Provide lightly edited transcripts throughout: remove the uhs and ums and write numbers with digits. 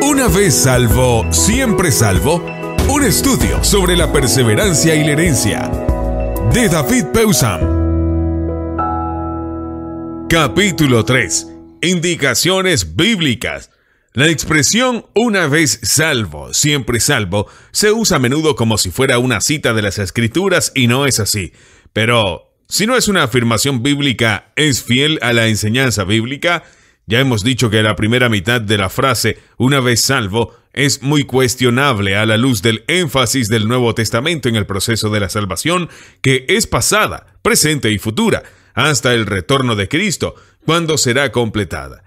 Una vez salvo, siempre salvo. Un estudio sobre la perseverancia y la herencia. De David Pewsam. Capítulo 3. Indicaciones bíblicas. La expresión una vez salvo, siempre salvo, se usa a menudo como si fuera una cita de las Escrituras y no es así. Pero, si no es una afirmación bíblica, ¿es fiel a la enseñanza bíblica? Ya hemos dicho que la primera mitad de la frase una vez salvo es muy cuestionable a la luz del énfasis del Nuevo Testamento en el proceso de la salvación, que es pasada, presente y futura, hasta el retorno de Cristo, cuando será completada.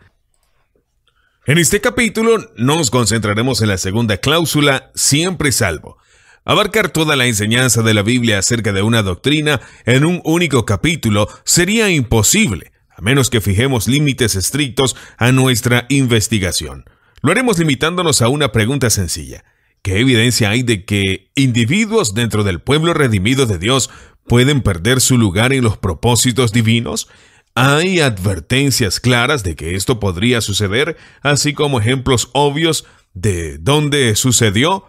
En este capítulo nos concentraremos en la segunda cláusula, siempre salvo. Abarcar toda la enseñanza de la Biblia acerca de una doctrina en un único capítulo sería imposible, a menos que fijemos límites estrictos a nuestra investigación. Lo haremos limitándonos a una pregunta sencilla. ¿Qué evidencia hay de que individuos dentro del pueblo redimido de Dios pueden perder su lugar en los propósitos divinos? ¿Hay advertencias claras de que esto podría suceder, así como ejemplos obvios de dónde sucedió?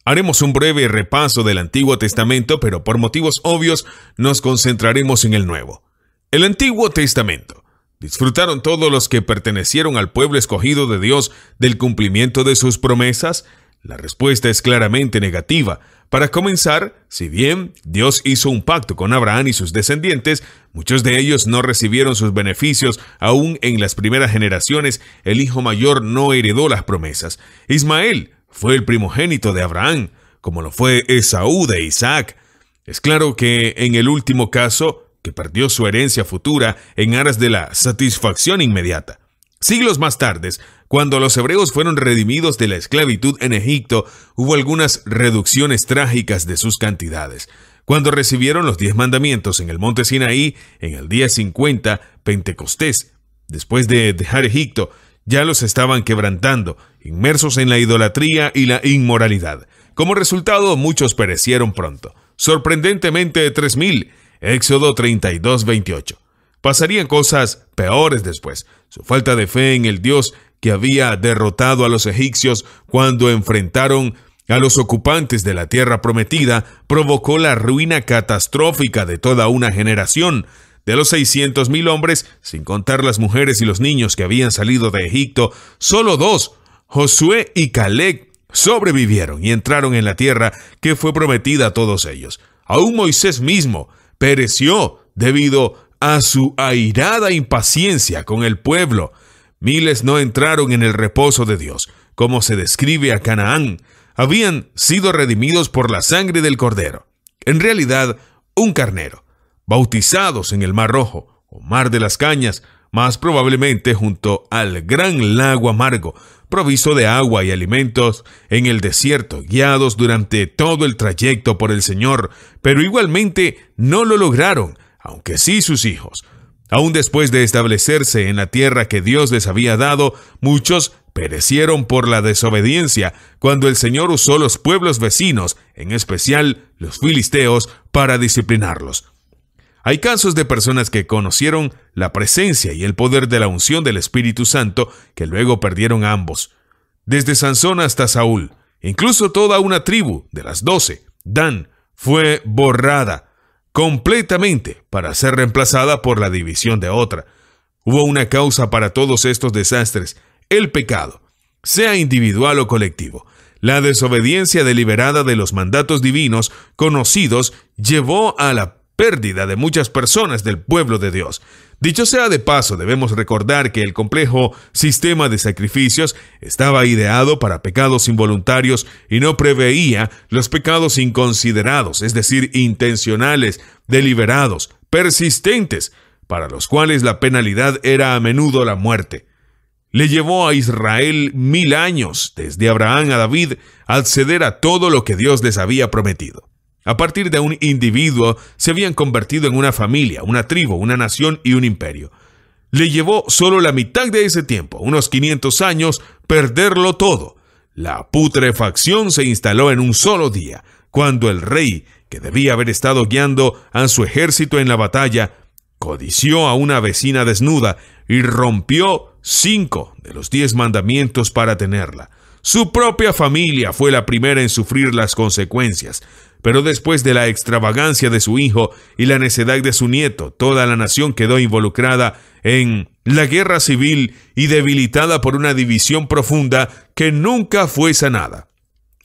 Haremos un breve repaso del Antiguo Testamento, pero por motivos obvios nos concentraremos en el Nuevo. El Antiguo Testamento. ¿Disfrutaron todos los que pertenecieron al pueblo escogido de Dios del cumplimiento de sus promesas? La respuesta es claramente negativa. Para comenzar, si bien Dios hizo un pacto con Abraham y sus descendientes, muchos de ellos no recibieron sus beneficios. Aún en las primeras generaciones, el hijo mayor no heredó las promesas. Ismael fue el primogénito de Abraham, como lo fue Esaú de Isaac. Es claro que en el último caso, que perdió su herencia futura en aras de la satisfacción inmediata. Siglos más tarde, cuando los hebreos fueron redimidos de la esclavitud en Egipto, hubo algunas reducciones trágicas de sus cantidades. Cuando recibieron los 10 mandamientos en el monte Sinaí, en el día 50, Pentecostés, después de dejar Egipto, ya los estaban quebrantando, inmersos en la idolatría y la inmoralidad. Como resultado, muchos perecieron pronto. Sorprendentemente, 3,000. Éxodo 32:28. Pasarían cosas peores después. Su falta de fe en el Dios que había derrotado a los egipcios cuando enfrentaron a los ocupantes de la tierra prometida provocó la ruina catastrófica de toda una generación. De los 600,000 hombres, sin contar las mujeres y los niños que habían salido de Egipto, solo 2, Josué y Caleb, sobrevivieron y entraron en la tierra que fue prometida a todos ellos. Aún Moisés mismo pereció debido a su airada impaciencia con el pueblo. Miles no entraron en el reposo de Dios, como se describe a Canaán. Habían sido redimidos por la sangre del Cordero. En realidad, un carnero. Bautizados en el Mar Rojo, o Mar de las Cañas, más probablemente junto al gran lago amargo, provisto de agua y alimentos en el desierto, guiados durante todo el trayecto por el Señor, pero igualmente no lo lograron, aunque sí sus hijos. Aún después de establecerse en la tierra que Dios les había dado, muchos perecieron por la desobediencia cuando el Señor usó los pueblos vecinos, en especial los filisteos, para disciplinarlos. Hay casos de personas que conocieron la presencia y el poder de la unción del Espíritu Santo que luego perdieron a ambos. Desde Sansón hasta Saúl, incluso toda una tribu de las 12, Dan, fue borrada completamente para ser reemplazada por la división de otra. Hubo una causa para todos estos desastres: el pecado, sea individual o colectivo. La desobediencia deliberada de los mandatos divinos conocidos llevó a la pérdida de muchas personas del pueblo de Dios. Dicho sea de paso, debemos recordar que el complejo sistema de sacrificios estaba ideado para pecados involuntarios y no preveía los pecados inconsiderados, es decir, intencionales, deliberados, persistentes, para los cuales la penalidad era a menudo la muerte. Le llevó a Israel 1000 años, desde Abraham a David, a acceder a todo lo que Dios les había prometido. A partir de un individuo se habían convertido en una familia, una tribu, una nación y un imperio. Le llevó solo la mitad de ese tiempo, unos 500 años, perderlo todo. La putrefacción se instaló en un solo día, cuando el rey, que debía haber estado guiando a su ejército en la batalla, codició a una vecina desnuda y rompió 5 de los 10 mandamientos para tenerla. Su propia familia fue la primera en sufrir las consecuencias, pero después de la extravagancia de su hijo y la necedad de su nieto, toda la nación quedó involucrada en la guerra civil y debilitada por una división profunda que nunca fue sanada.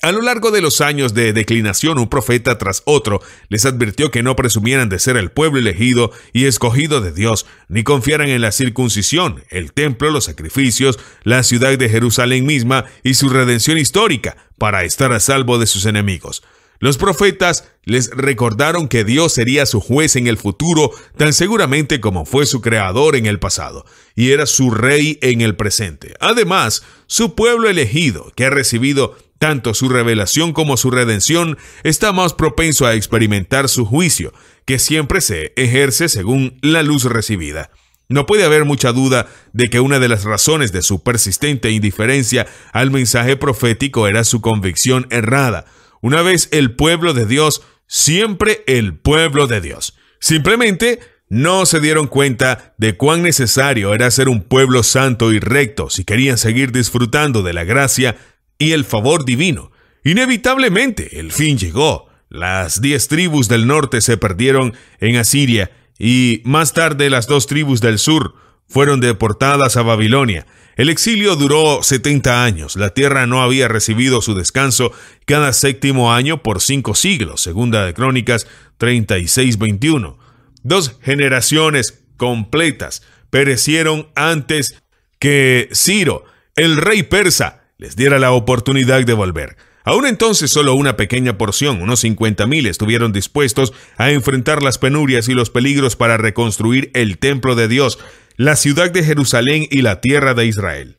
A lo largo de los años de declinación, un profeta tras otro les advirtió que no presumieran de ser el pueblo elegido y escogido de Dios, ni confiaran en la circuncisión, el templo, los sacrificios, la ciudad de Jerusalén misma y su redención histórica para estar a salvo de sus enemigos. Los profetas les recordaron que Dios sería su juez en el futuro tan seguramente como fue su creador en el pasado, y era su rey en el presente. Además, su pueblo elegido, que ha recibido tanto su revelación como su redención, está más propenso a experimentar su juicio, que siempre se ejerce según la luz recibida. No puede haber mucha duda de que una de las razones de su persistente indiferencia al mensaje profético era su convicción errada. Una vez el pueblo de Dios, siempre el pueblo de Dios. Simplemente no se dieron cuenta de cuán necesario era ser un pueblo santo y recto si querían seguir disfrutando de la gracia y el favor divino. Inevitablemente, el fin llegó. Las 10 tribus del norte se perdieron en Asiria y más tarde las 2 tribus del sur fueron deportadas a Babilonia. El exilio duró 70 años. La tierra no había recibido su descanso cada 7º año por 5 siglos. Segunda de Crónicas 36:21. 2 generaciones completas perecieron antes que Ciro, el rey persa, les diera la oportunidad de volver. Aún entonces solo una pequeña porción, unos 50,000, estuvieron dispuestos a enfrentar las penurias y los peligros para reconstruir el templo de Dios, la ciudad de Jerusalén y la tierra de Israel.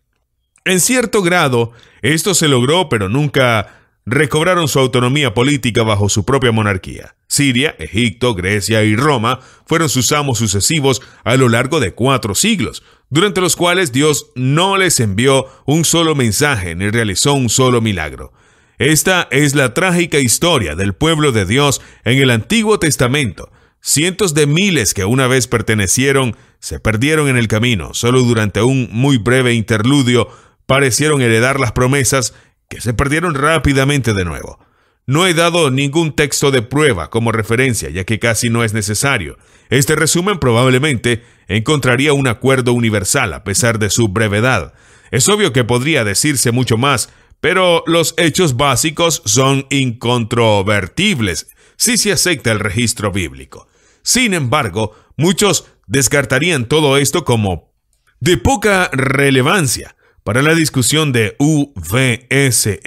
En cierto grado, esto se logró, pero nunca recobraron su autonomía política bajo su propia monarquía. Siria, Egipto, Grecia y Roma fueron sus amos sucesivos a lo largo de 4 siglos, durante los cuales Dios no les envió un solo mensaje ni realizó un solo milagro. Esta es la trágica historia del pueblo de Dios en el Antiguo Testamento. Cientos de miles que una vez pertenecieron se perdieron en el camino. Solo durante un muy breve interludio parecieron heredar las promesas que se perdieron rápidamente de nuevo. No he dado ningún texto de prueba como referencia, ya que casi no es necesario. Este resumen probablemente encontraría un acuerdo universal a pesar de su brevedad. Es obvio que podría decirse mucho más, pero los hechos básicos son incontrovertibles si se acepta el registro bíblico. Sin embargo, muchos descartarían todo esto como de poca relevancia para la discusión de UVSSS.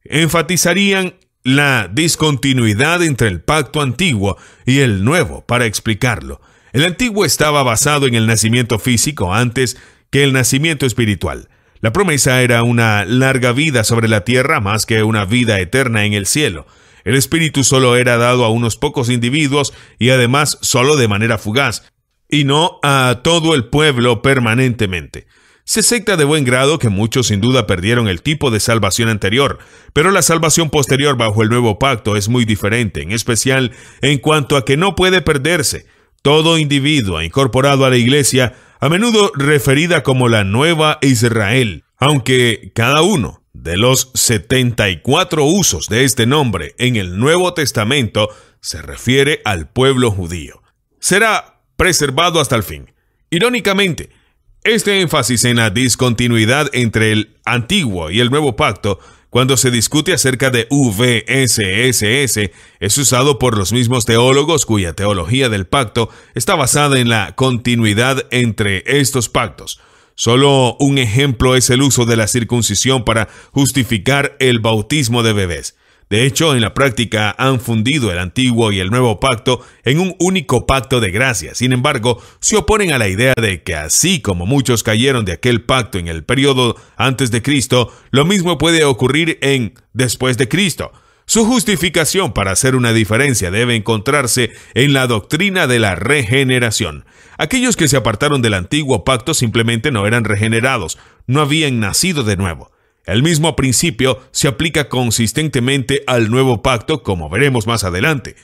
Enfatizarían la discontinuidad entre el pacto antiguo y el nuevo para explicarlo. El antiguo estaba basado en el nacimiento físico antes que el nacimiento espiritual. La promesa era una larga vida sobre la tierra más que una vida eterna en el cielo. El espíritu solo era dado a unos pocos individuos y además solo de manera fugaz, y no a todo el pueblo permanentemente. Se acepta de buen grado que muchos sin duda perdieron el tipo de salvación anterior, pero la salvación posterior bajo el nuevo pacto es muy diferente, en especial en cuanto a que no puede perderse. Todo individuo incorporado a la iglesia, a menudo referida como la Nueva Israel, aunque cada uno de los 74 usos de este nombre en el Nuevo Testamento se refiere al pueblo judío, será preservado hasta el fin. Irónicamente, este énfasis en la discontinuidad entre el antiguo y el nuevo pacto, cuando se discute acerca de UVSSS, es usado por los mismos teólogos cuya teología del pacto está basada en la continuidad entre estos pactos. Solo un ejemplo es el uso de la circuncisión para justificar el bautismo de bebés. De hecho, en la práctica han fundido el antiguo y el nuevo pacto en un único pacto de gracia. Sin embargo, se oponen a la idea de que así como muchos cayeron de aquel pacto en el periodo antes de Cristo, lo mismo puede ocurrir en después de Cristo. Su justificación para hacer una diferencia debe encontrarse en la doctrina de la regeneración. Aquellos que se apartaron del antiguo pacto simplemente no eran regenerados, no habían nacido de nuevo. El mismo principio se aplica consistentemente al nuevo pacto, como veremos más adelante.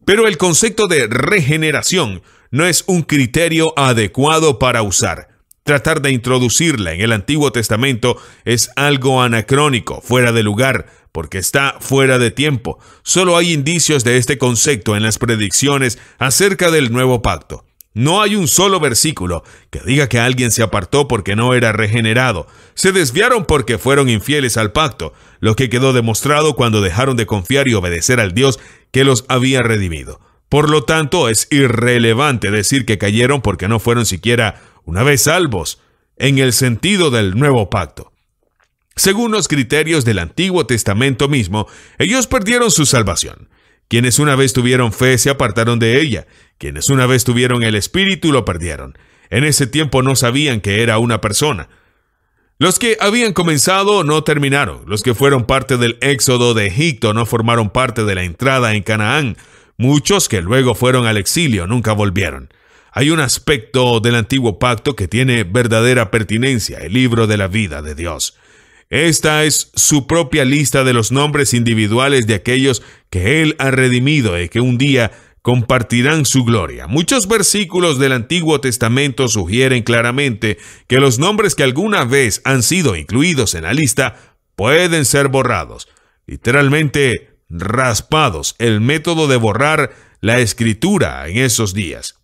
Pero el concepto de regeneración no es un criterio adecuado para usar. Tratar de introducirla en el Antiguo Testamento es algo anacrónico, fuera de lugar, porque está fuera de tiempo. Solo hay indicios de este concepto en las predicciones acerca del nuevo pacto. No hay un solo versículo que diga que alguien se apartó porque no era regenerado. Se desviaron porque fueron infieles al pacto, lo que quedó demostrado cuando dejaron de confiar y obedecer al Dios que los había redimido. Por lo tanto, es irrelevante decir que cayeron porque no fueron siquiera una vez salvos, en el sentido del nuevo pacto. Según los criterios del Antiguo Testamento mismo, ellos perdieron su salvación. Quienes una vez tuvieron fe se apartaron de ella. Quienes una vez tuvieron el Espíritu lo perdieron. En ese tiempo no sabían que era una persona. Los que habían comenzado no terminaron. Los que fueron parte del éxodo de Egipto no formaron parte de la entrada en Canaán. Muchos que luego fueron al exilio nunca volvieron. Hay un aspecto del antiguo pacto que tiene verdadera pertinencia, el libro de la vida de Dios. Esta es su propia lista de los nombres individuales de aquellos que Él ha redimido y que un día compartirán su gloria. Muchos versículos del Antiguo Testamento sugieren claramente que los nombres que alguna vez han sido incluidos en la lista pueden ser borrados, literalmente raspados, el método de borrar la escritura en esos días.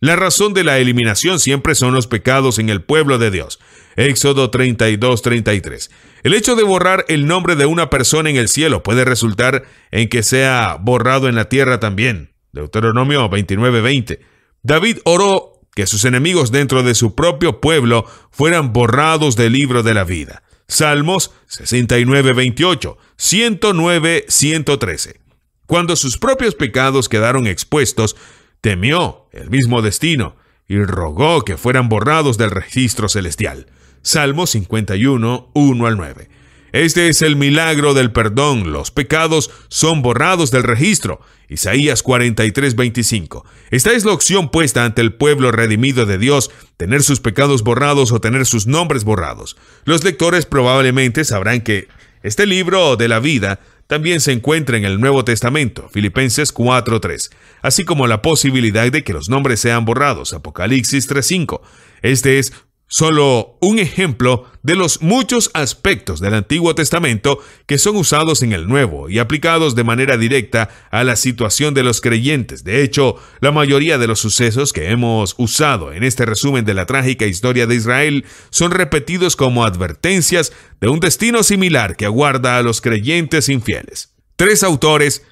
La razón de la eliminación siempre son los pecados en el pueblo de Dios. Éxodo 32:33. El hecho de borrar el nombre de una persona en el cielo puede resultar en que sea borrado en la tierra también. Deuteronomio 29:20. David oró que sus enemigos dentro de su propio pueblo fueran borrados del libro de la vida. Salmos 69:28, 109:113. Cuando sus propios pecados quedaron expuestos, temió el mismo destino y rogó que fueran borrados del registro celestial. Salmo 51, 1 al 9. Este es el milagro del perdón. Los pecados son borrados del registro. Isaías 43:25. Esta es la opción puesta ante el pueblo redimido de Dios, tener sus pecados borrados o tener sus nombres borrados. Los lectores probablemente sabrán que este libro de la vida también se encuentra en el Nuevo Testamento, Filipenses 4:3, así como la posibilidad de que los nombres sean borrados, Apocalipsis 3:5. Este es solo un ejemplo de los muchos aspectos del Antiguo Testamento que son usados en el Nuevo y aplicados de manera directa a la situación de los creyentes. De hecho, la mayoría de los sucesos que hemos usado en este resumen de la trágica historia de Israel son repetidos como advertencias de un destino similar que aguarda a los creyentes infieles. 3 autores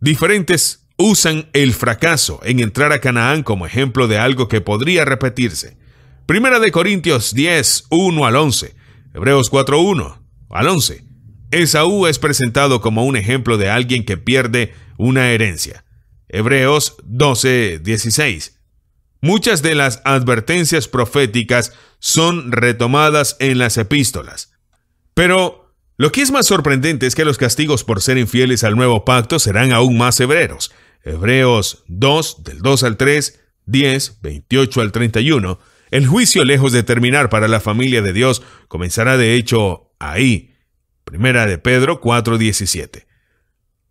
diferentes usan el fracaso en entrar a Canaán como ejemplo de algo que podría repetirse. Primera de Corintios 10, 1 al 11. Hebreos 4, 1 al 11. Esaú es presentado como un ejemplo de alguien que pierde una herencia. Hebreos 12, 16. Muchas de las advertencias proféticas son retomadas en las epístolas. Pero lo que es más sorprendente es que los castigos por ser infieles al nuevo pacto serán aún más severos. Hebreos 2, del 2 al 3, 10, 28 al 31. El juicio, lejos de terminar para la familia de Dios, comenzará de hecho ahí. Primera de Pedro 4:17.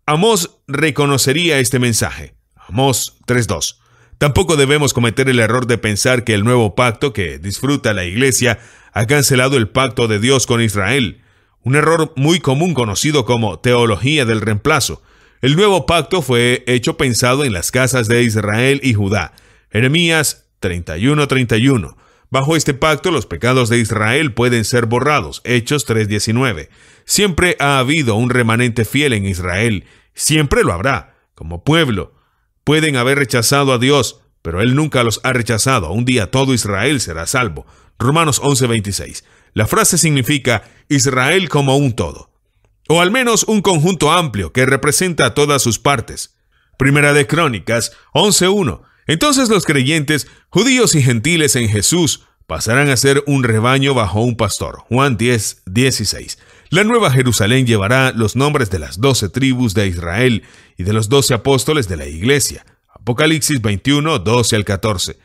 Amós reconocería este mensaje. Amós 3:2. Tampoco debemos cometer el error de pensar que el nuevo pacto que disfruta la iglesia ha cancelado el pacto de Dios con Israel. Un error muy común conocido como teología del reemplazo. El nuevo pacto fue hecho pensado en las casas de Israel y Judá. Jeremías 31:31. Bajo este pacto, los pecados de Israel pueden ser borrados. Hechos 3:19. Siempre ha habido un remanente fiel en Israel. Siempre lo habrá. Como pueblo, pueden haber rechazado a Dios, pero Él nunca los ha rechazado. Un día todo Israel será salvo. Romanos 11:26. La frase significa Israel como un todo, o al menos un conjunto amplio que representa a todas sus partes. Primera de Crónicas 11:1. Entonces los creyentes, judíos y gentiles en Jesús, pasarán a ser un rebaño bajo un pastor. Juan 10:16. La Nueva Jerusalén llevará los nombres de las 12 tribus de Israel y de los 12 apóstoles de la iglesia. Apocalipsis 21, 12 al 14.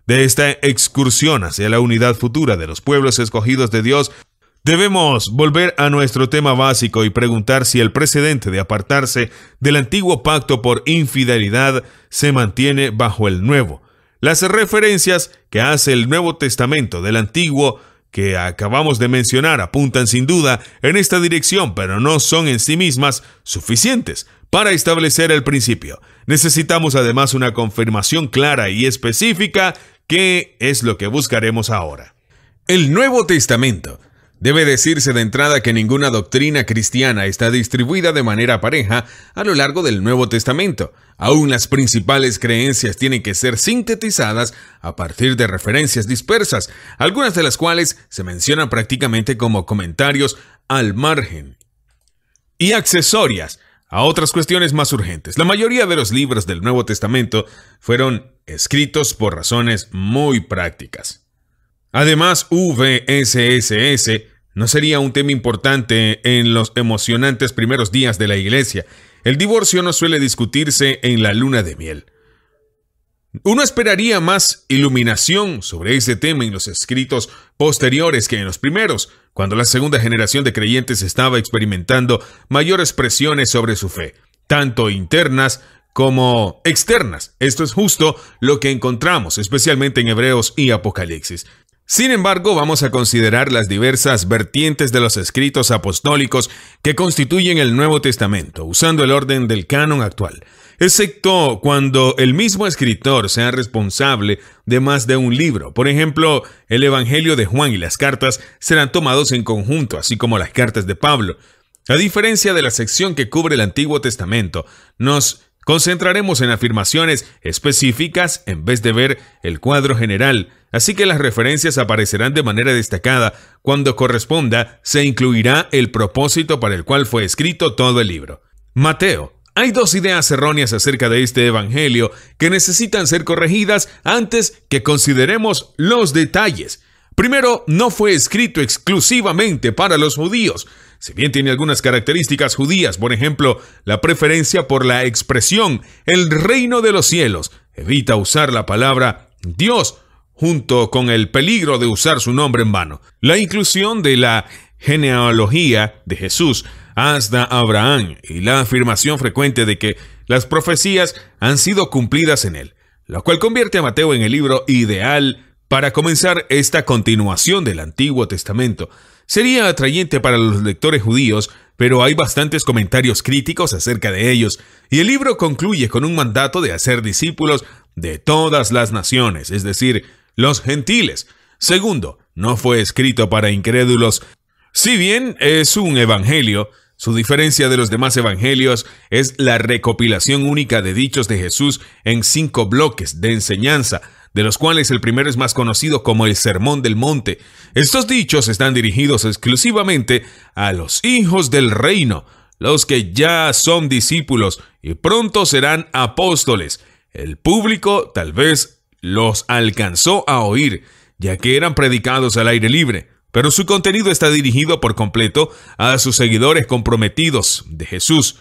De esta excursión hacia la unidad futura de los pueblos escogidos de Dios, debemos volver a nuestro tema básico y preguntar si el precedente de apartarse del antiguo pacto por infidelidad se mantiene bajo el nuevo. Las referencias que hace el Nuevo Testamento del Antiguo que acabamos de mencionar apuntan sin duda en esta dirección, pero no son en sí mismas suficientes para establecer el principio. Necesitamos además una confirmación clara y específica, que es lo que buscaremos ahora. El Nuevo Testamento. Debe decirse de entrada que ninguna doctrina cristiana está distribuida de manera pareja a lo largo del Nuevo Testamento. Aún las principales creencias tienen que ser sintetizadas a partir de referencias dispersas, algunas de las cuales se mencionan prácticamente como comentarios al margen y accesorias a otras cuestiones más urgentes. La mayoría de los libros del Nuevo Testamento fueron escritos por razones muy prácticas. Además, VSSS no sería un tema importante en los emocionantes primeros días de la iglesia. El divorcio no suele discutirse en la luna de miel. Uno esperaría más iluminación sobre ese tema en los escritos posteriores que en los primeros, cuando la segunda generación de creyentes estaba experimentando mayores presiones sobre su fe, tanto internas como externas. Esto es justo lo que encontramos, especialmente en Hebreos y Apocalipsis. Sin embargo, vamos a considerar las diversas vertientes de los escritos apostólicos que constituyen el Nuevo Testamento, usando el orden del canon actual, excepto cuando el mismo escritor sea responsable de más de un libro. Por ejemplo, el Evangelio de Juan y las cartas serán tomados en conjunto, así como las cartas de Pablo. A diferencia de la sección que cubre el Antiguo Testamento, nos concentraremos en afirmaciones específicas en vez de ver el cuadro general, así que las referencias aparecerán de manera destacada. Cuando corresponda, se incluirá el propósito para el cual fue escrito todo el libro. Mateo. Hay dos ideas erróneas acerca de este evangelio que necesitan ser corregidas antes que consideremos los detalles. Primero, no fue escrito exclusivamente para los judíos. Si bien tiene algunas características judías, por ejemplo, la preferencia por la expresión «el reino de los cielos», evita usar la palabra «Dios», junto con el peligro de usar su nombre en vano. La inclusión de la genealogía de Jesús hasta Abraham y la afirmación frecuente de que las profecías han sido cumplidas en él, lo cual convierte a Mateo en el libro ideal para comenzar esta continuación del Antiguo Testamento. Sería atrayente para los lectores judíos, pero hay bastantes comentarios críticos acerca de ellos, y el libro concluye con un mandato de hacer discípulos de todas las naciones, es decir, los gentiles. Segundo, no fue escrito para incrédulos. Si bien es un evangelio, su diferencia de los demás evangelios es la recopilación única de dichos de Jesús en 5 bloques de enseñanza, de los cuales el primero es más conocido como el Sermón del Monte. Estos dichos están dirigidos exclusivamente a los hijos del reino, los que ya son discípulos y pronto serán apóstoles. El público tal vez los alcanzó a oír, ya que eran predicados al aire libre, pero su contenido está dirigido por completo a sus seguidores comprometidos de Jesús,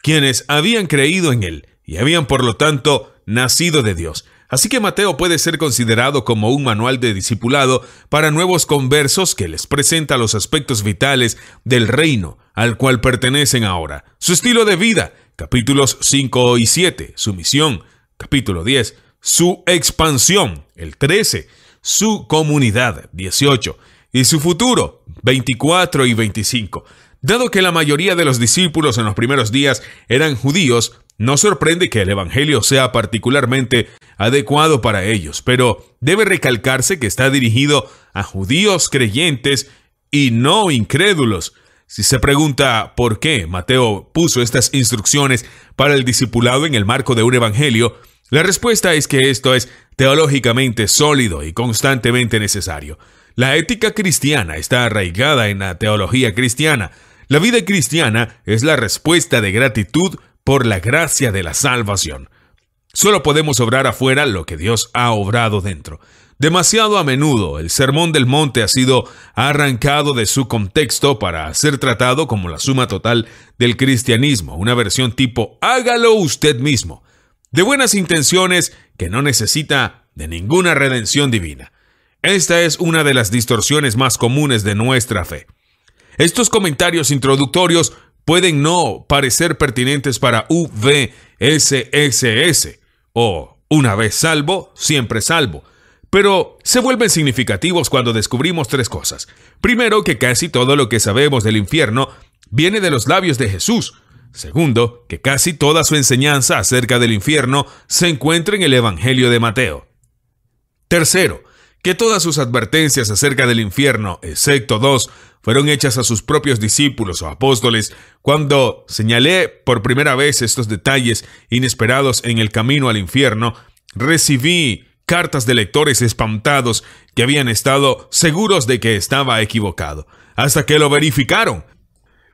quienes habían creído en él y habían por lo tanto nacido de Dios. Así que Mateo puede ser considerado como un manual de discipulado para nuevos conversos que les presenta los aspectos vitales del reino al cual pertenecen ahora. Su estilo de vida, capítulos 5 y 7. Su misión, capítulo 10. Su expansión, el 13. Su comunidad, 18. Y su futuro, 24 y 25. Dado que la mayoría de los discípulos en los primeros días eran judíos, no sorprende que el evangelio sea particularmente adecuado para ellos, pero debe recalcarse que está dirigido a judíos creyentes y no incrédulos. Si se pregunta por qué Mateo puso estas instrucciones para el discipulado en el marco de un evangelio, la respuesta es que esto es teológicamente sólido y constantemente necesario. La ética cristiana está arraigada en la teología cristiana. La vida cristiana es la respuesta de gratitud por la gracia de la salvación. Solo podemos obrar afuera lo que Dios ha obrado dentro. Demasiado a menudo, el Sermón del Monte ha sido arrancado de su contexto para ser tratado como la suma total del cristianismo, una versión tipo «hágalo usted mismo», de buenas intenciones que no necesita de ninguna redención divina. Esta es una de las distorsiones más comunes de nuestra fe. Estos comentarios introductorios pueden no parecer pertinentes para VSSS o Una vez salvo, siempre salvo. Pero se vuelven significativos cuando descubrimos tres cosas. Primero, que casi todo lo que sabemos del infierno viene de los labios de Jesús. Segundo, que casi toda su enseñanza acerca del infierno se encuentra en el Evangelio de Mateo. Tercero, que todas sus advertencias acerca del infierno, excepto dos, fueron hechas a sus propios discípulos o apóstoles. Cuando señalé por primera vez estos detalles inesperados en el camino al infierno, recibí cartas de lectores espantados que habían estado seguros de que estaba equivocado, hasta que lo verificaron.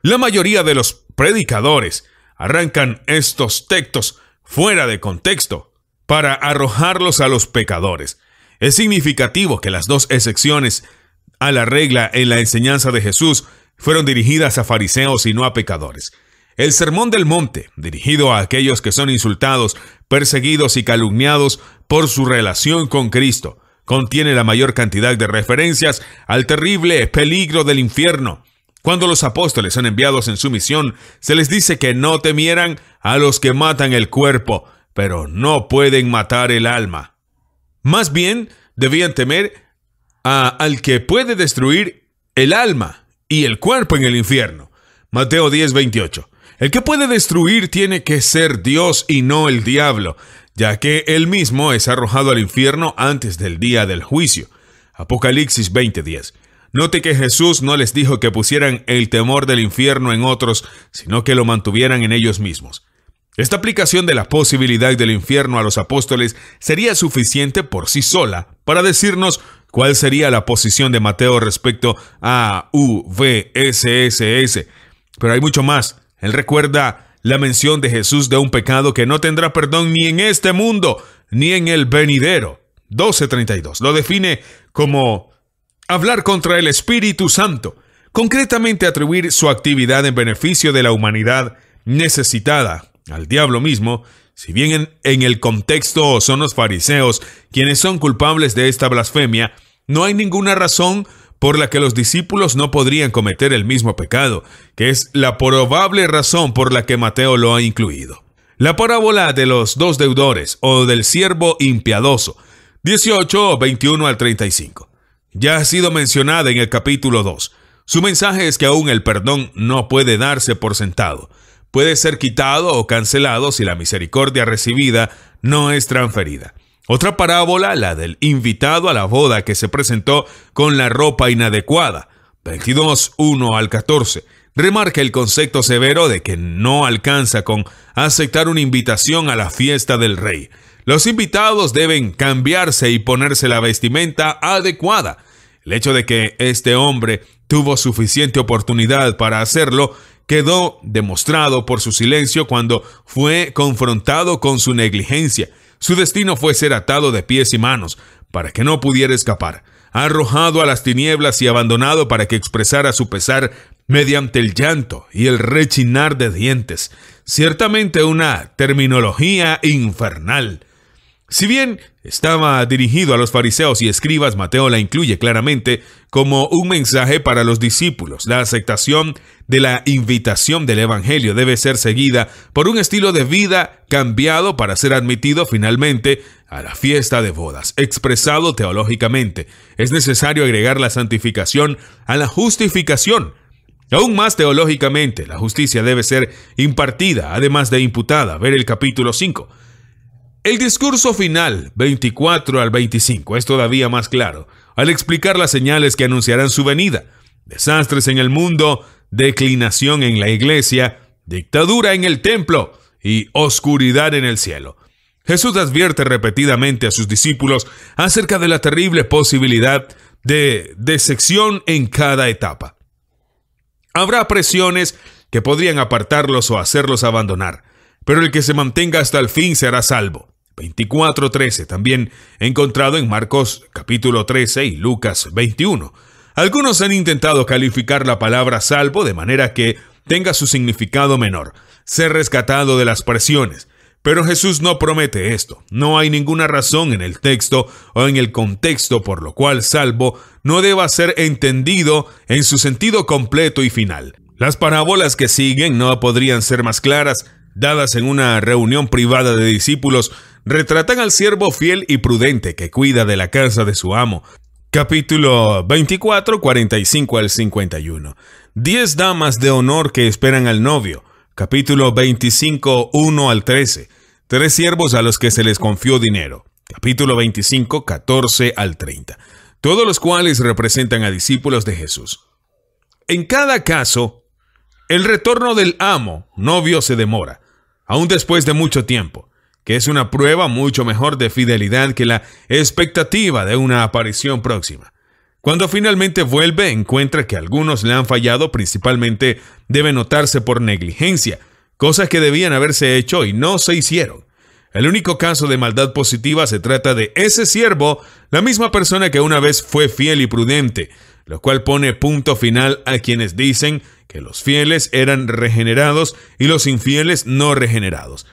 La mayoría de los predicadores arrancan estos textos fuera de contexto para arrojarlos a los pecadores. Es significativo que las dos excepciones a la regla en la enseñanza de Jesús fueron dirigidas a fariseos y no a pecadores. El Sermón del Monte, dirigido a aquellos que son insultados, perseguidos y calumniados por su relación con Cristo, contiene la mayor cantidad de referencias al terrible peligro del infierno. Cuando los apóstoles son enviados en su misión, se les dice que no temieran a los que matan el cuerpo, pero no pueden matar el alma. Más bien, debían temer al que puede destruir el alma y el cuerpo en el infierno. Mateo 10:28. El que puede destruir tiene que ser Dios y no el diablo, ya que él mismo es arrojado al infierno antes del día del juicio. Apocalipsis 20:10. Note que Jesús no les dijo que pusieran el temor del infierno en otros, sino que lo mantuvieran en ellos mismos. Esta aplicación de la posibilidad del infierno a los apóstoles sería suficiente por sí sola para decirnos cuál sería la posición de Mateo respecto a UVSSS. Pero hay mucho más. Él recuerda la mención de Jesús de un pecado que no tendrá perdón ni en este mundo, ni en el venidero. 12:32. Lo define como hablar contra el Espíritu Santo, concretamente atribuir su actividad en beneficio de la humanidad necesitada al diablo mismo. Si bien en el contexto son los fariseos quienes son culpables de esta blasfemia, no hay ninguna razón por la que los discípulos no podrían cometer el mismo pecado, que es la probable razón por la que Mateo lo ha incluido. La parábola de los dos deudores o del siervo impiadoso, 18:21-35. Ya ha sido mencionada en el capítulo 2. Su mensaje es que aún el perdón no puede darse por sentado. Puede ser quitado o cancelado si la misericordia recibida no es transferida. Otra parábola, la del invitado a la boda que se presentó con la ropa inadecuada, 22:1-14, remarca el concepto severo de que no alcanza con aceptar una invitación a la fiesta del rey. Los invitados deben cambiarse y ponerse la vestimenta adecuada. El hecho de que este hombre tuvo suficiente oportunidad para hacerlo quedó demostrado por su silencio cuando fue confrontado con su negligencia. Su destino fue ser atado de pies y manos para que no pudiera escapar, arrojado a las tinieblas y abandonado para que expresara su pesar mediante el llanto y el rechinar de dientes. Ciertamente una terminología infernal. Si bien estaba dirigido a los fariseos y escribas, Mateo la incluye claramente como un mensaje para los discípulos. La aceptación de la invitación del Evangelio debe ser seguida por un estilo de vida cambiado para ser admitido finalmente a la fiesta de bodas. Expresado teológicamente, es necesario agregar la santificación a la justificación. Aún más teológicamente, la justicia debe ser impartida, además de imputada. Ver el capítulo 5. El discurso final, 24-25, es todavía más claro, al explicar las señales que anunciarán su venida. Desastres en el mundo, declinación en la iglesia, dictadura en el templo y oscuridad en el cielo. Jesús advierte repetidamente a sus discípulos acerca de la terrible posibilidad de decepción en cada etapa. Habrá presiones que podrían apartarlos o hacerlos abandonar, pero el que se mantenga hasta el fin será salvo. 24:13, también encontrado en Marcos capítulo 13 y Lucas 21. Algunos han intentado calificar la palabra salvo de manera que tenga su significado menor, ser rescatado de las presiones. Pero Jesús no promete esto. No hay ninguna razón en el texto o en el contexto por lo cual salvo no deba ser entendido en su sentido completo y final. Las parábolas que siguen no podrían ser más claras. Dadas en una reunión privada de discípulos, retratan al siervo fiel y prudente que cuida de la casa de su amo. Capítulo 24, 45 al 51. 10 damas de honor que esperan al novio. Capítulo 25, 1 al 13. 3 siervos a los que se les confió dinero. Capítulo 25, 14 al 30. Todos los cuales representan a discípulos de Jesús. En cada caso, el retorno del amo, novio, se demora, aún después de mucho tiempo, que es una prueba mucho mejor de fidelidad que la expectativa de una aparición próxima. Cuando finalmente vuelve, encuentra que algunos le han fallado, principalmente debe notarse por negligencia, cosas que debían haberse hecho y no se hicieron. El único caso de maldad positiva se trata de ese siervo, la misma persona que una vez fue fiel y prudente, lo cual pone punto final a quienes dicen que los fieles eran regenerados y los infieles no regenerados.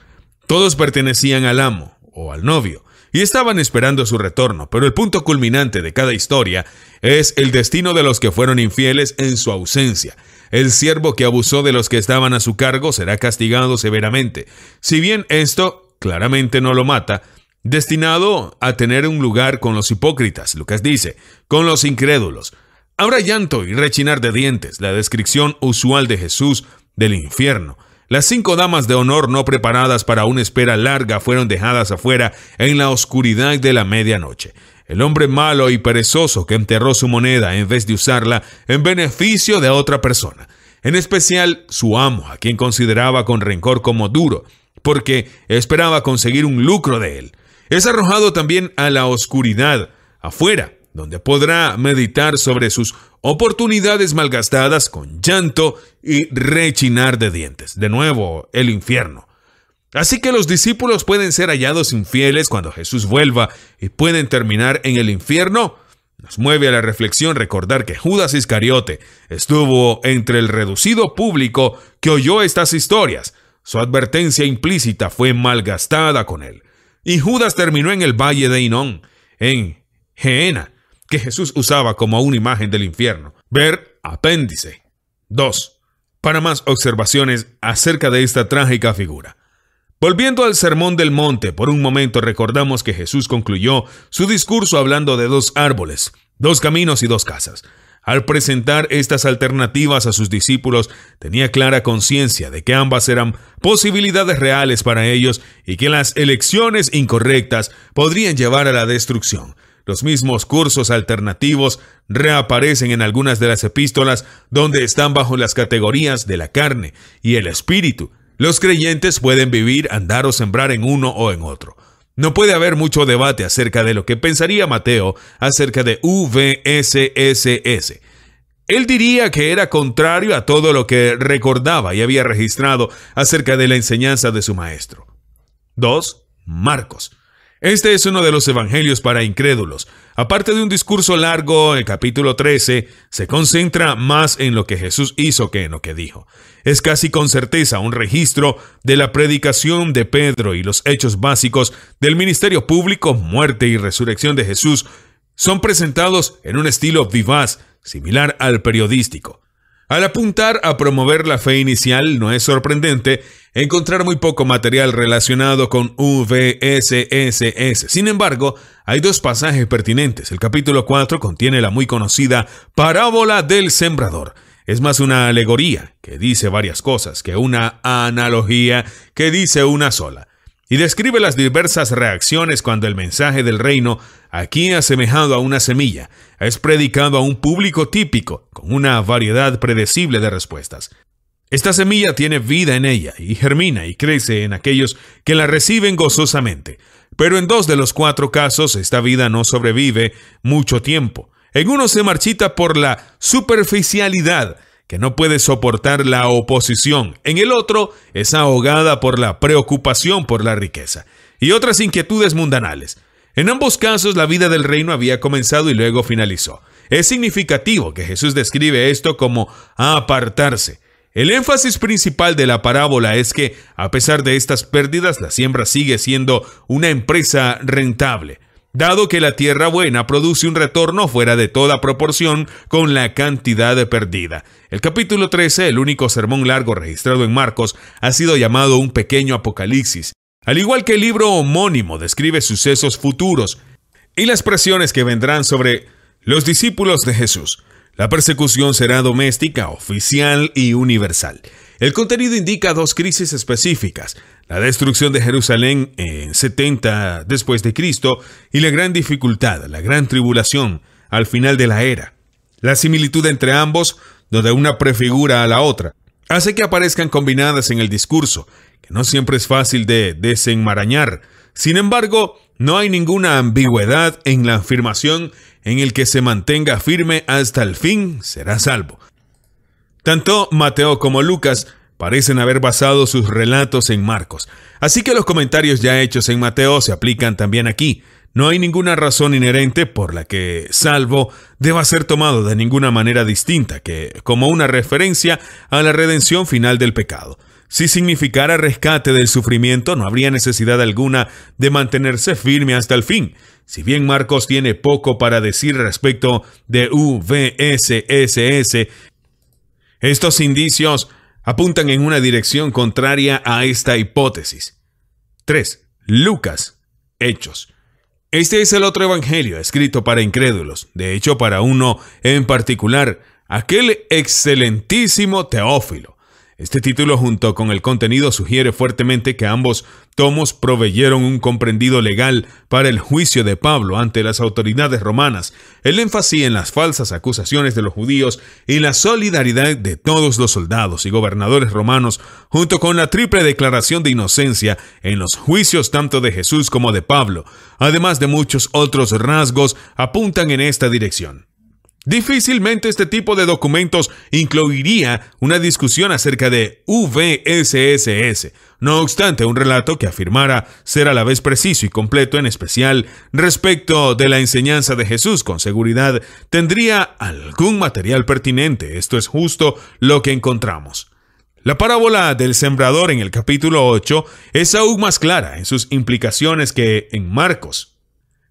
Todos pertenecían al amo o al novio y estaban esperando su retorno, pero el punto culminante de cada historia es el destino de los que fueron infieles en su ausencia. El siervo que abusó de los que estaban a su cargo será castigado severamente. Si bien esto claramente no lo mata, destinado a tener un lugar con los hipócritas, Lucas dice, con los incrédulos. Habrá llanto y rechinar de dientes, la descripción usual de Jesús del infierno. Las 5 damas de honor no preparadas para una espera larga fueron dejadas afuera en la oscuridad de la medianoche. El hombre malo y perezoso que enterró su moneda en vez de usarla en beneficio de otra persona. En especial su amo, a quien consideraba con rencor como duro, porque esperaba conseguir un lucro de él. Es arrojado también a la oscuridad, afuera, donde podrá meditar sobre sus oportunidades malgastadas con llanto y rechinar de dientes. De nuevo, el infierno. Así que los discípulos pueden ser hallados infieles cuando Jesús vuelva y pueden terminar en el infierno. Nos mueve a la reflexión recordar que Judas Iscariote estuvo entre el reducido público que oyó estas historias. Su advertencia implícita fue malgastada con él. Y Judas terminó en el valle de Hinnom, en Gehenna, que Jesús usaba como una imagen del infierno. Ver apéndice 2. Para más observaciones acerca de esta trágica figura. Volviendo al Sermón del Monte, por un momento recordamos que Jesús concluyó su discurso hablando de 2 árboles, 2 caminos y 2 casas. Al presentar estas alternativas a sus discípulos, tenía clara conciencia de que ambas eran posibilidades reales para ellos y que las elecciones incorrectas podrían llevar a la destrucción. Los mismos cursos alternativos reaparecen en algunas de las epístolas donde están bajo las categorías de la carne y el espíritu. Los creyentes pueden vivir, andar o sembrar en uno o en otro. No puede haber mucho debate acerca de lo que pensaría Mateo acerca de VSSS. Él diría que era contrario a todo lo que recordaba y había registrado acerca de la enseñanza de su maestro. 2. Marcos. Este es uno de los evangelios para incrédulos. Aparte de un discurso largo, el capítulo 13 se concentra más en lo que Jesús hizo que en lo que dijo. Es casi con certeza un registro de la predicación de Pedro y los hechos básicos del ministerio público, muerte y resurrección de Jesús son presentados en un estilo vivaz, similar al periodístico. Al apuntar a promover la fe inicial, no es sorprendente encontrar muy poco material relacionado con VSSS. Sin embargo, hay 2 pasajes pertinentes. El capítulo 4 contiene la muy conocida parábola del sembrador. Es más una alegoría que dice varias cosas que una analogía que dice una sola. Y describe las diversas reacciones cuando el mensaje del reino, aquí asemejado a una semilla, es predicado a un público típico, con una variedad predecible de respuestas. Esta semilla tiene vida en ella y germina y crece en aquellos que la reciben gozosamente. Pero en 2 de los 4 casos esta vida no sobrevive mucho tiempo. En uno se marchita por la superficialidad, que no puede soportar la oposición. En el otro es ahogada por la preocupación por la riqueza y otras inquietudes mundanales. En ambos casos la vida del reino había comenzado y luego finalizó. Es significativo que Jesús describe esto como apartarse. El énfasis principal de la parábola es que, a pesar de estas pérdidas, la siembra sigue siendo una empresa rentable, dado que la tierra buena produce un retorno fuera de toda proporción con la cantidad perdida. El capítulo 13, el único sermón largo registrado en Marcos, ha sido llamado un pequeño apocalipsis. Al igual que el libro homónimo describe sucesos futuros y las presiones que vendrán sobre los discípulos de Jesús. La persecución será doméstica, oficial y universal. El contenido indica dos crisis específicas: la destrucción de Jerusalén en 70 después de Cristo y la gran dificultad, la gran tribulación al final de la era. La similitud entre ambos, donde una prefigura a la otra, hace que aparezcan combinadas en el discurso, que no siempre es fácil de desenmarañar. Sin embargo, no hay ninguna ambigüedad en la afirmación: en el que se mantenga firme hasta el fin será salvo. Tanto Mateo como Lucas parecen haber basado sus relatos en Marcos, así que los comentarios ya hechos en Mateo se aplican también aquí. No hay ninguna razón inherente por la que salvo deba ser tomado de ninguna manera distinta que como una referencia a la redención final del pecado. Si significara rescate del sufrimiento, no habría necesidad alguna de mantenerse firme hasta el fin. Si bien Marcos tiene poco para decir respecto de VSSS, estos indicios apuntan en una dirección contraria a esta hipótesis. 3. Lucas. Hechos. Este es el otro evangelio escrito para incrédulos, de hecho para uno en particular, aquel excelentísimo Teófilo. Este título, junto con el contenido, sugiere fuertemente que ambos tomos proveyeron un comprendido legal para el juicio de Pablo ante las autoridades romanas, el énfasis en las falsas acusaciones de los judíos y la solidaridad de todos los soldados y gobernadores romanos, junto con la triple declaración de inocencia en los juicios tanto de Jesús como de Pablo, además de muchos otros rasgos, apuntan en esta dirección. Difícilmente este tipo de documentos incluiría una discusión acerca de VSSS. No obstante, un relato que afirmara ser a la vez preciso y completo, en especial respecto de la enseñanza de Jesús, con seguridad tendría algún material pertinente. Esto es justo lo que encontramos. La parábola del sembrador en el capítulo 8 es aún más clara en sus implicaciones que en Marcos.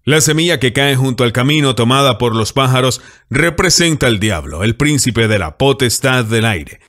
La semilla que cae junto al camino, tomada por los pájaros, representa al diablo, el príncipe de la potestad del aire.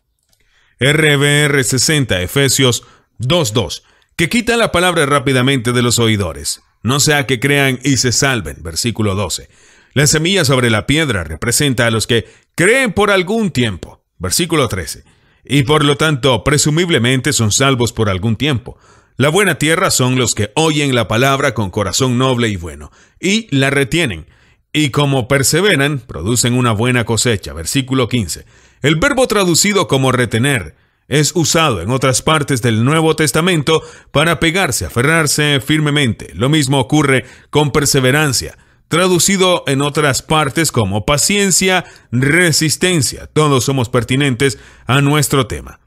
RVR 60, Efesios 2:2, que quita la palabra rápidamente de los oidores. No sea que crean y se salven, versículo 12. La semilla sobre la piedra representa a los que creen por algún tiempo, versículo 13, y por lo tanto presumiblemente son salvos por algún tiempo. La buena tierra son los que oyen la palabra con corazón noble y bueno, y la retienen, y como perseveran, producen una buena cosecha. Versículo 15. El verbo traducido como retener es usado en otras partes del Nuevo Testamento para pegarse, aferrarse firmemente. Lo mismo ocurre con perseverancia, traducido en otras partes como paciencia, resistencia. Todos somos pertinentes a nuestro tema.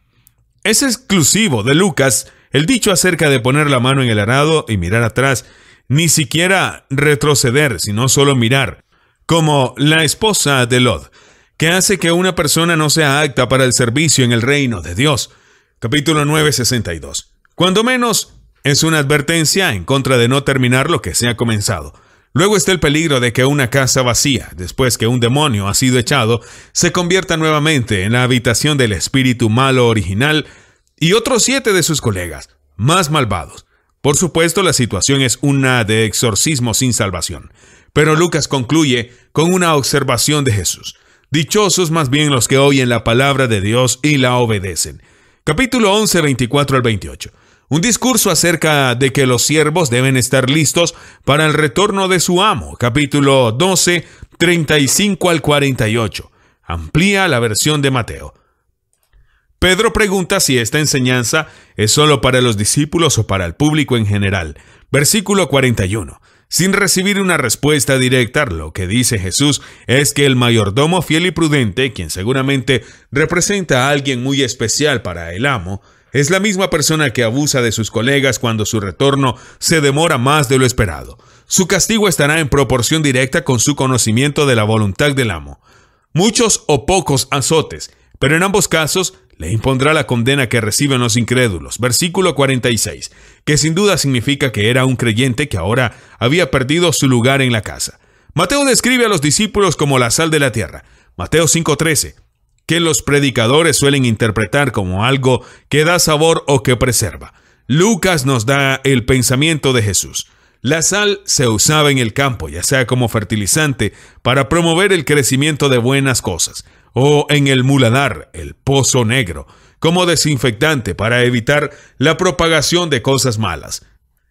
Es exclusivo de Lucas el dicho acerca de poner la mano en el arado y mirar atrás, ni siquiera retroceder, sino solo mirar, como la esposa de Lot, que hace que una persona no sea apta para el servicio en el reino de Dios. Capítulo 9, 62. Cuando menos, es una advertencia en contra de no terminar lo que se ha comenzado. Luego está el peligro de que una casa vacía, después que un demonio ha sido echado, se convierta nuevamente en la habitación del espíritu malo original y otros 7 de sus colegas, más malvados. Por supuesto, la situación es una de exorcismo sin salvación. Pero Lucas concluye con una observación de Jesús. Dichosos más bien los que oyen la palabra de Dios y la obedecen. Capítulo 11, 24 al 28. Un discurso acerca de que los siervos deben estar listos para el retorno de su amo. Capítulo 12, 35 al 48. Amplía la versión de Mateo. Pedro pregunta si esta enseñanza es solo para los discípulos o para el público en general. Versículo 41. Sin recibir una respuesta directa, lo que dice Jesús es que el mayordomo fiel y prudente, quien seguramente representa a alguien muy especial para el amo, es la misma persona que abusa de sus colegas cuando su retorno se demora más de lo esperado. Su castigo estará en proporción directa con su conocimiento de la voluntad del amo. Muchos o pocos azotes, pero en ambos casos le impondrá la condena que reciben los incrédulos. Versículo 46, que sin duda significa que era un creyente que ahora había perdido su lugar en la casa. Mateo describe a los discípulos como la sal de la tierra. Mateo 5:13, que los predicadores suelen interpretar como algo que da sabor o que preserva. Lucas nos da el pensamiento de Jesús. La sal se usaba en el campo, ya sea como fertilizante para promover el crecimiento de buenas cosas, o en el muladar, el pozo negro, como desinfectante para evitar la propagación de cosas malas.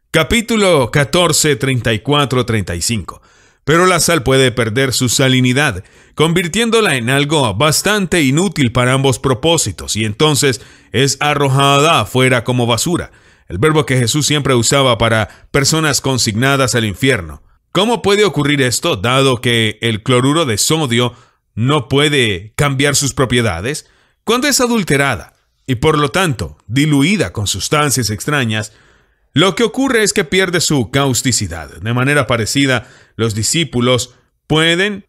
Capítulo 14, 34-35. Pero la sal puede perder su salinidad, convirtiéndola en algo bastante inútil para ambos propósitos, y entonces es arrojada afuera como basura. El verbo que Jesús siempre usaba para personas consignadas al infierno. ¿Cómo puede ocurrir esto, dado que el cloruro de sodio no puede cambiar sus propiedades? Cuando es adulterada y por lo tanto diluida con sustancias extrañas, lo que ocurre es que pierde su causticidad. De manera parecida, los discípulos pueden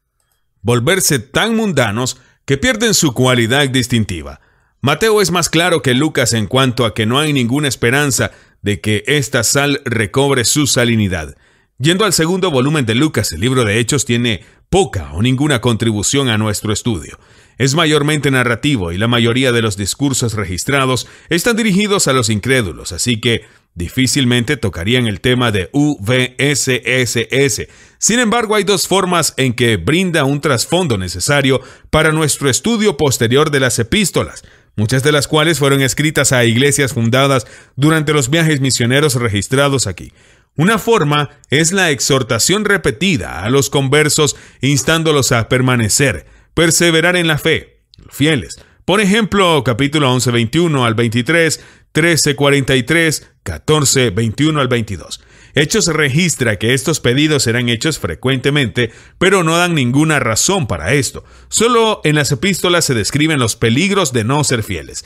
volverse tan mundanos que pierden su cualidad distintiva. Mateo es más claro que Lucas en cuanto a que no hay ninguna esperanza de que esta sal recobre su salinidad. Yendo al segundo volumen de Lucas, el libro de Hechos tiene poca o ninguna contribución a nuestro estudio. Es mayormente narrativo y la mayoría de los discursos registrados están dirigidos a los incrédulos, así que difícilmente tocarían el tema de UVSSS. Sin embargo, hay dos formas en que brinda un trasfondo necesario para nuestro estudio posterior de las epístolas, muchas de las cuales fueron escritas a iglesias fundadas durante los viajes misioneros registrados aquí. Una forma es la exhortación repetida a los conversos, instándolos a permanecer, perseverar en la fe, fieles. Por ejemplo, capítulo 11, 21 al 23, 13, 43, 14, 21 al 22. Hechos registra que estos pedidos eran hechos frecuentemente, pero no dan ninguna razón para esto. Solo en las epístolas se describen los peligros de no ser fieles.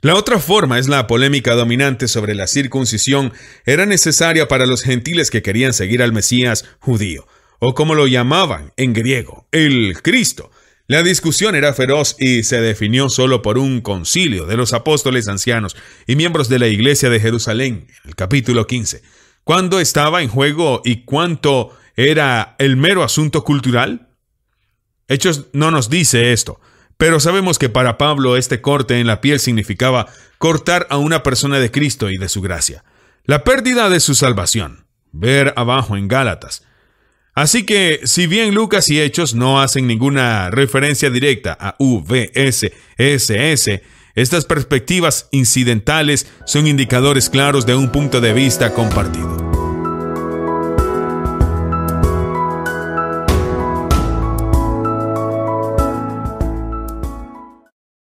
La otra forma es la polémica dominante sobre la circuncisión. Era necesaria para los gentiles que querían seguir al Mesías judío, o como lo llamaban en griego, el Cristo. La discusión era feroz y se definió solo por un concilio de los apóstoles ancianos y miembros de la iglesia de Jerusalén, en el capítulo 15. ¿Cuándo estaba en juego y cuánto era el mero asunto cultural? Hechos no nos dice esto, pero sabemos que para Pablo este corte en la piel significaba cortar a una persona de Cristo y de su gracia. La pérdida de su salvación. Ver abajo en Gálatas. Así que, si bien Lucas y Hechos no hacen ninguna referencia directa a UVSSS, estas perspectivas incidentales son indicadores claros de un punto de vista compartido.